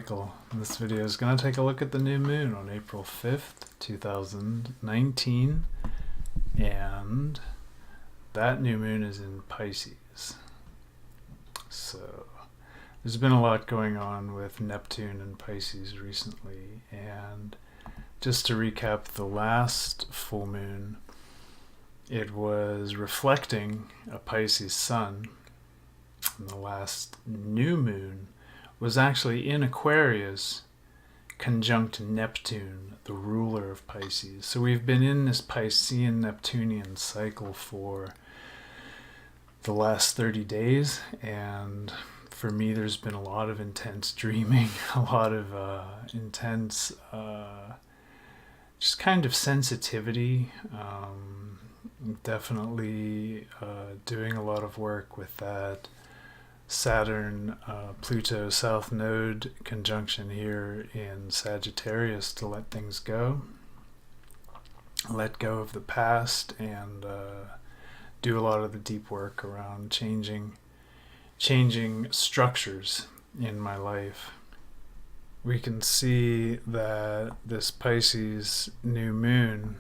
cycle. This video is going to take a look at the new moon on April 5th, 2019, and that new moon is in Pisces. So there's been a lot going on with Neptune and Pisces recently, and just to recap the last full moon, it was reflecting a Pisces sun, and the last new moon was actually in Aquarius, conjunct Neptune, the ruler of Pisces. So we've been in this Piscean Neptunian cycle for the last 30 days, and for me there's been a lot of intense dreaming, a lot of intense just kind of sensitivity, definitely doing a lot of work with that Saturn, Pluto South Node conjunction here in Sagittarius to let things go, let go of the past, and do a lot of the deep work around changing structures in my life. We can see that this Pisces new moon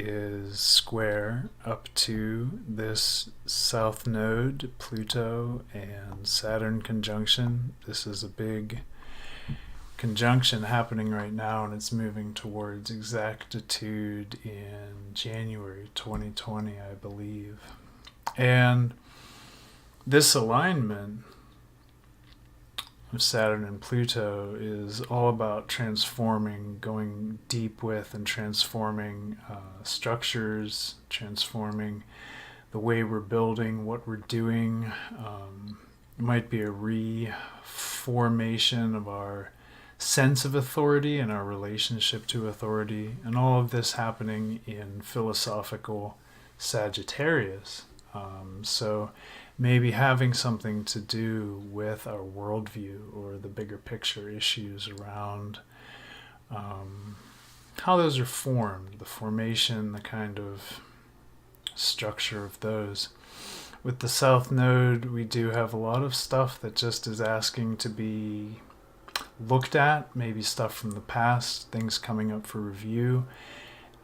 is square up to this South Node, Pluto and Saturn conjunction. This is a big conjunction happening right now, and it's moving towards exactitude in January 2020, I believe. And this alignment of Saturn and Pluto is all about transforming, going deep with and transforming structures, transforming the way we're building, what we're doing. It might be a reformation of our sense of authority and our relationship to authority, and all of this happening in philosophical Sagittarius. So maybe having something to do with our worldview or the bigger picture issues around how those are formed, the formation, the kind of structure of those. With the South Node, we do have a lot of stuff that just is asking to be looked at, maybe stuff from the past, things coming up for review.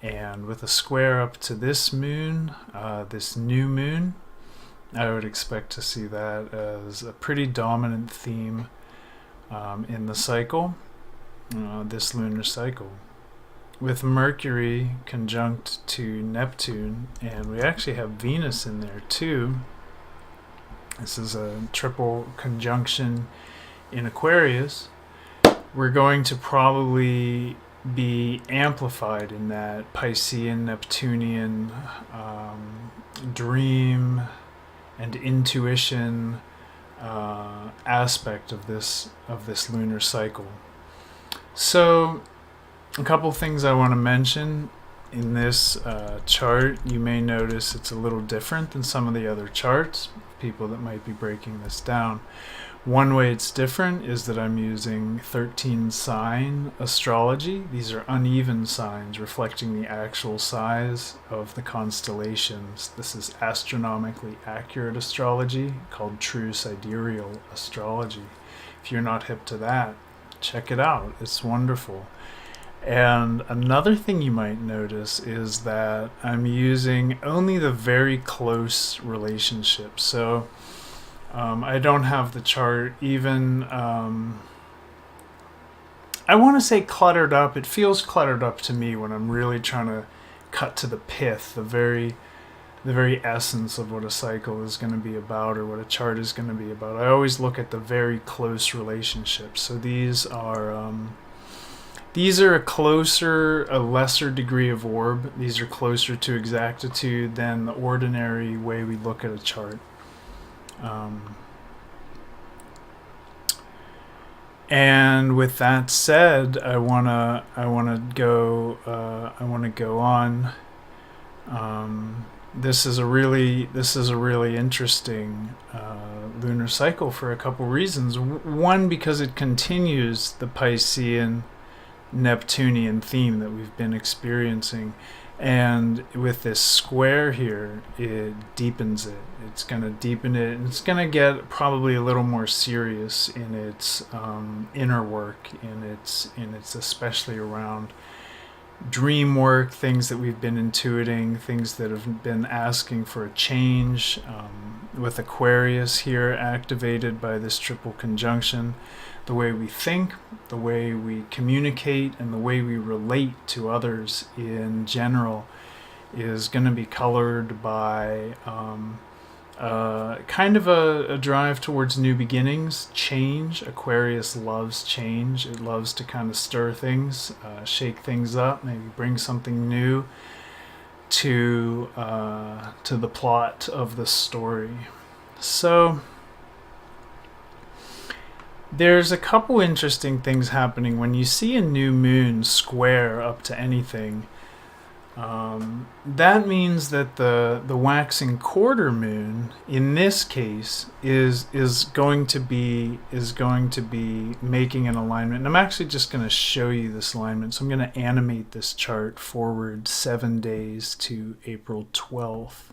And with a square up to this moon, this new moon, I would expect to see that as a pretty dominant theme in the cycle, this lunar cycle. With Mercury conjunct to Neptune, and we actually have Venus in there too. This is a triple conjunction in Aquarius. We're going to probably be amplified in that Piscean Neptunian dream and intuition aspect of this lunar cycle. So a couple things I want to mention in this chart. You may notice it's a little different than some of the other charts, people that might be breaking this down. One way it's different is that I'm using 13 sign astrology. These are uneven signs reflecting the actual size of the constellations. This is astronomically accurate astrology called true sidereal astrology. If you're not hip to that, check it out. It's wonderful. And another thing you might notice is that I'm using only the very close relationships. So I don't have the chart even, I want to say cluttered up. It feels cluttered up to me when I'm really trying to cut to the pith, the very essence of what a cycle is going to be about, or what a chart is going to be about. I always look at the very close relationships. So these are a lesser degree of orb. These are closer to exactitude than the ordinary way we look at a chart. And with that said, I wanna go on. This is a really interesting lunar cycle for a couple reasons. One, because it continues the Piscean Neptunian theme that we've been experiencing. And with this square here, it deepens it. It's going to deepen it, and it's going to get probably a little more serious in its inner work, in its especially around dream work, things that we've been intuiting, things that have been asking for a change. With Aquarius here activated by this triple conjunction, the way we think, the way we communicate, and the way we relate to others in general is going to be colored by kind of a drive towards new beginnings, change. Aquarius loves change. It loves to kind of stir things, shake things up, maybe bring something new to the plot of the story. So there's a couple interesting things happening when you see a new moon square up to anything. That means that the waxing quarter moon in this case is going to be making an alignment. And I'm actually just going to show you this alignment. So I'm going to animate this chart forward 7 days to April 12th.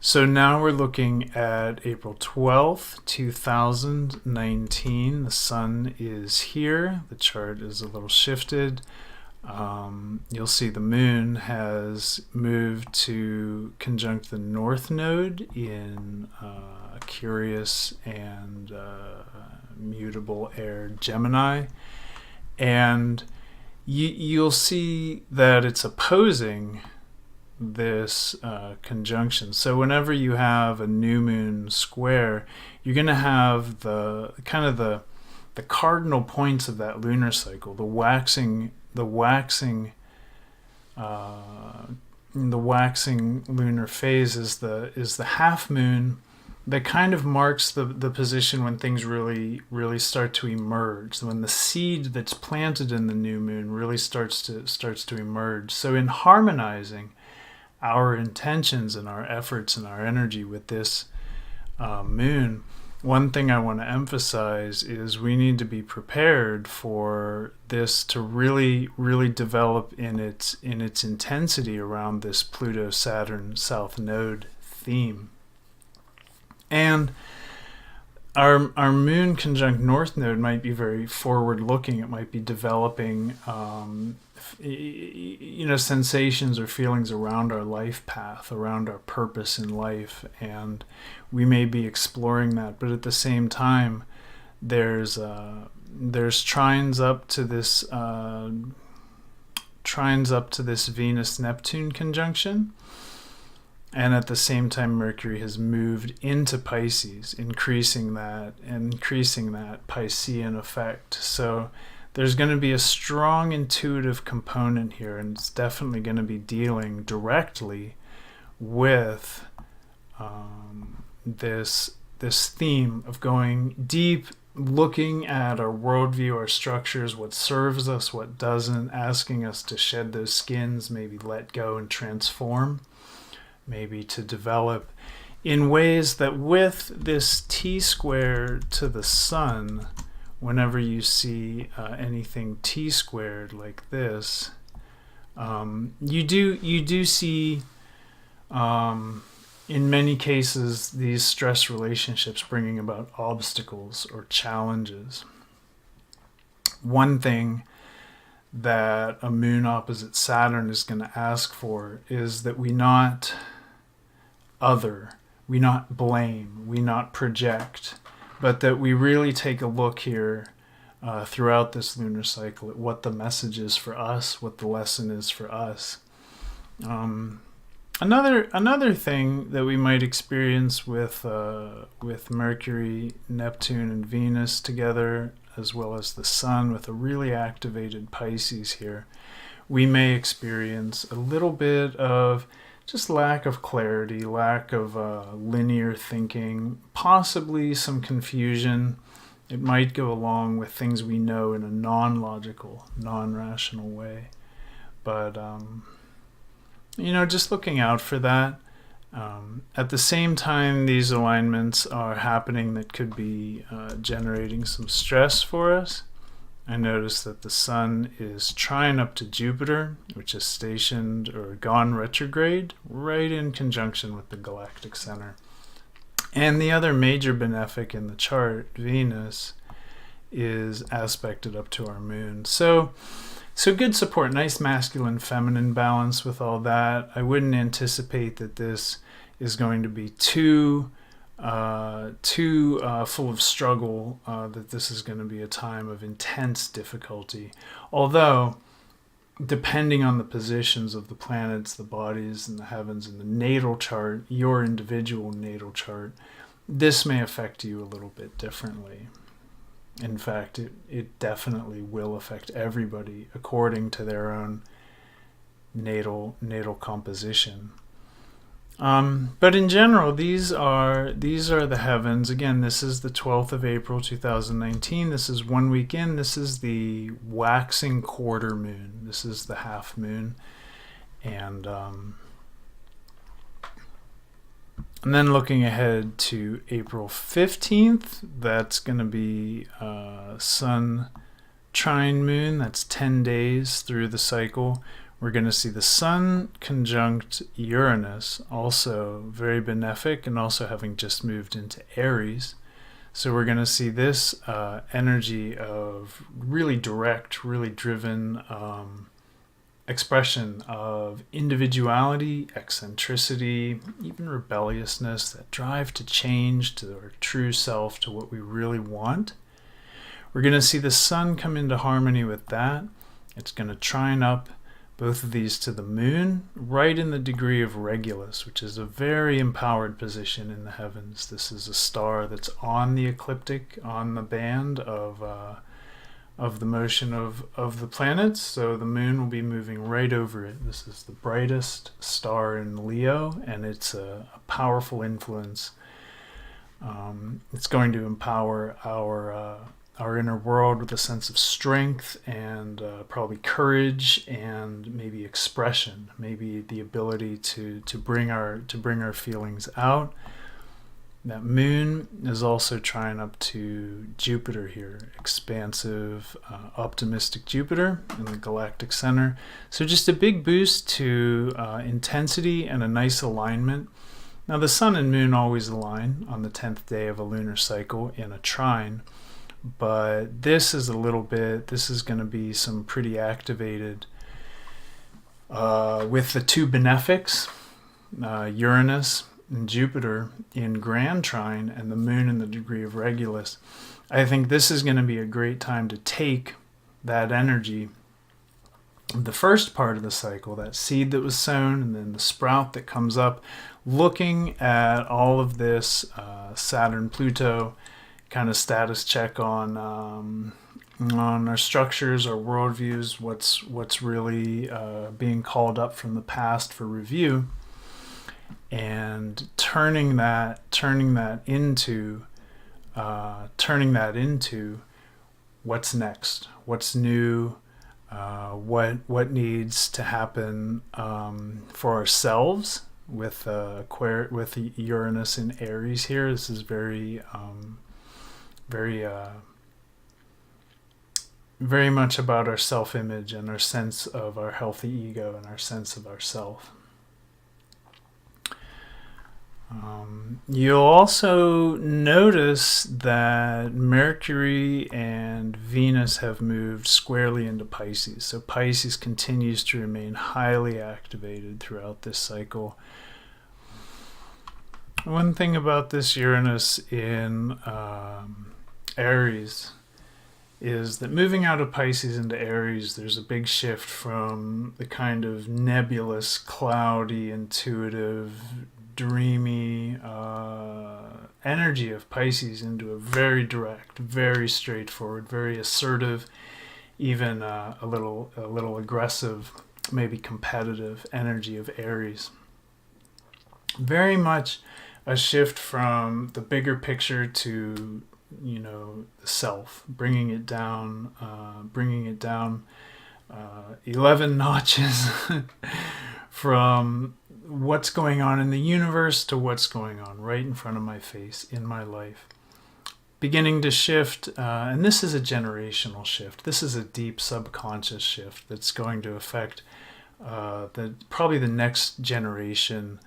So now we're looking at April 12th, 2019. The sun is here. The chart is a little shifted. You'll see the moon has moved to conjunct the north node in Curious and mutable air Gemini. And you'll see that it's opposing this conjunction. So whenever you have a new moon square, you're going to have the cardinal points of that lunar cycle. The waxing lunar phase is the half moon that kind of marks the position when things really start to emerge. So when the seed that's planted in the new moon really starts to emerge. So in harmonizing our intentions and our efforts and our energy with this moon, one thing I want to emphasize is we need to be prepared for this to really develop in its intensity around this Pluto-Saturn South Node theme. And our moon conjunct North Node might be very forward-looking. It might be developing sensations or feelings around our life path, around our purpose in life, and we may be exploring that. But at the same time, there's trines up to this Venus-Neptune conjunction, and at the same time, Mercury has moved into Pisces, increasing that Piscean effect. So there's going to be a strong intuitive component here, and it's definitely going to be dealing directly with this theme of going deep, looking at our worldview, our structures, what serves us, what doesn't, asking us to shed those skins, maybe let go and transform, maybe to develop in ways that with this T-square to the sun, whenever you see anything T-squared like this, you do see, in many cases, these stress relationships bringing about obstacles or challenges. One thing that a moon opposite Saturn is going to ask for is that we not other, we not blame, we not project, but that we really take a look here throughout this lunar cycle at what the message is for us, what the lesson is for us. Another thing that we might experience with Mercury, Neptune, and Venus together, as well as the Sun with a really activated Pisces here, we may experience a little bit of just lack of clarity, lack of linear thinking, possibly some confusion. It might go along with things we know in a non-logical, non-rational way. But, just looking out for that. At the same time, these alignments are happening that could be generating some stress for us. I notice that the sun is trine up to Jupiter, which is stationed or gone retrograde, right in conjunction with the galactic center. And the other major benefic in the chart, Venus, is aspected up to our moon. So good support, nice masculine feminine balance with all that. I wouldn't anticipate that this is going to be too full of struggle, that this is going to be a time of intense difficulty. Although, depending on the positions of the planets, the bodies, and the heavens in the natal chart, your individual natal chart, this may affect you a little bit differently. In fact, it definitely will affect everybody according to their own natal composition. But in general, these are the heavens. Again, this is the 12th of April 2019. This is 1 week in. This is the waxing quarter moon. This is the half moon. And then looking ahead to April 15th, that's going to be Sun trine moon. That's 10 days through the cycle. We're going to see the Sun conjunct Uranus, also very benefic, and also having just moved into Aries. So we're going to see this energy of really direct, really driven expression of individuality, eccentricity, even rebelliousness, that drive to change to our true self, to what we really want. We're going to see the sun come into harmony with that. It's going to trine up both of these to the moon, right in the degree of Regulus, which is a very empowered position in the heavens. This is a star that's on the ecliptic, on the band of the motion of the planets. So the moon will be moving right over it. This is the brightest star in Leo, and it's a powerful influence. It's going to empower our inner world with a sense of strength and probably courage and maybe expression, maybe the ability to bring our feelings out. That moon is also trying up to Jupiter here, expansive, optimistic Jupiter in the galactic center. So just a big boost to intensity and a nice alignment. Now the sun and moon always align on the 10th day of a lunar cycle in a trine, but this is going to be some pretty activated with the two benefics, Uranus and Jupiter in grand trine and the moon in the degree of Regulus. I think this is going to be a great time to take that energy, the first part of the cycle, that seed that was sown and then the sprout that comes up, looking at all of this Saturn, Pluto kind of status check on our structures, our worldviews, what's really being called up from the past for review, and turning that into what's next, what's new, what needs to happen for ourselves with Uranus in Aries here. This is very much about our self-image and our sense of our healthy ego and our sense of ourself. You'll also notice that Mercury and Venus have moved squarely into Pisces. So Pisces continues to remain highly activated throughout this cycle. One thing about this Uranus in Aries is that moving out of Pisces into Aries, there's a big shift from the kind of nebulous, cloudy, intuitive, dreamy energy of Pisces into a very direct, very straightforward, very assertive, even a little aggressive, maybe competitive energy of Aries. Very much a shift from the bigger picture to the self, bringing it down 11 notches from what's going on in the universe to what's going on right in front of my face in my life. beginning to shift, and this is a generational shift. This is a deep subconscious shift that's going to affect probably the next generation.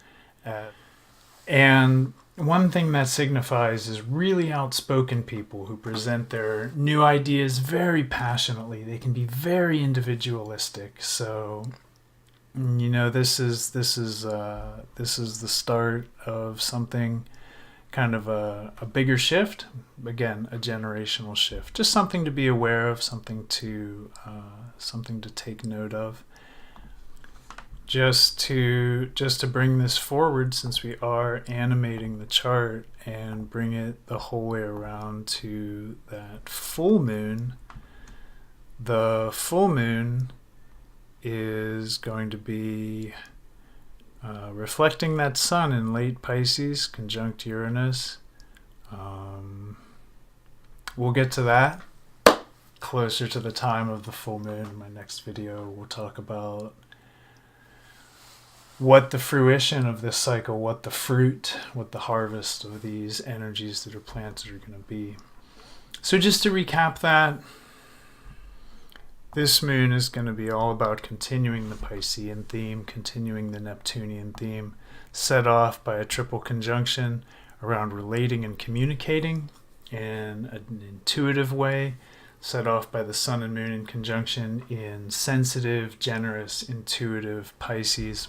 And one thing that signifies is really outspoken people who present their new ideas very passionately. They can be very individualistic. So, this is the start of something, kind of a bigger shift. Again, a generational shift. Just something to be aware of, something to take note of. Just to bring this forward, since we are animating the chart, and bring it the whole way around to that full moon. The full moon is going to be reflecting that sun in late Pisces, conjunct Uranus. We'll get to that closer to the time of the full moon. In my next video, we'll talk about what the fruition of this cycle, what the fruit, what the harvest of these energies that are planted are going to be. So just to recap that, this moon is going to be all about continuing the Piscean theme, continuing the Neptunian theme, set off by a triple conjunction around relating and communicating in an intuitive way, set off by the sun and moon in conjunction in sensitive, generous, intuitive Pisces.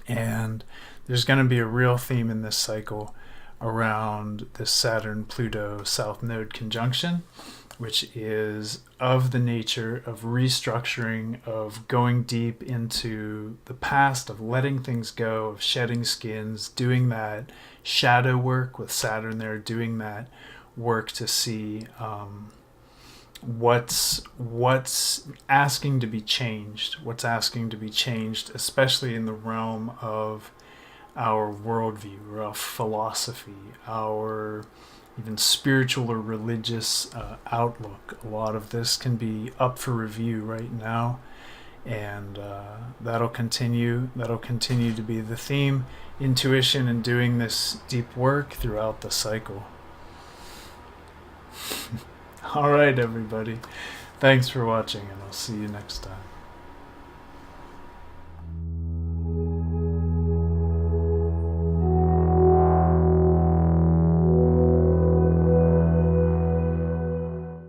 And there's going to be a real theme in this cycle around the Saturn-Pluto South Node conjunction, which is of the nature of restructuring, of going deep into the past, of letting things go, of shedding skins, doing that shadow work with Saturn there, doing that work to see what's asking to be changed, especially in the realm of our worldview, our philosophy, our even spiritual or religious outlook. A lot of this can be up for review right now, and that'll continue to be the theme, intuition, and doing this deep work throughout the cycle. All right, everybody. Thanks for watching, and I'll see you next time.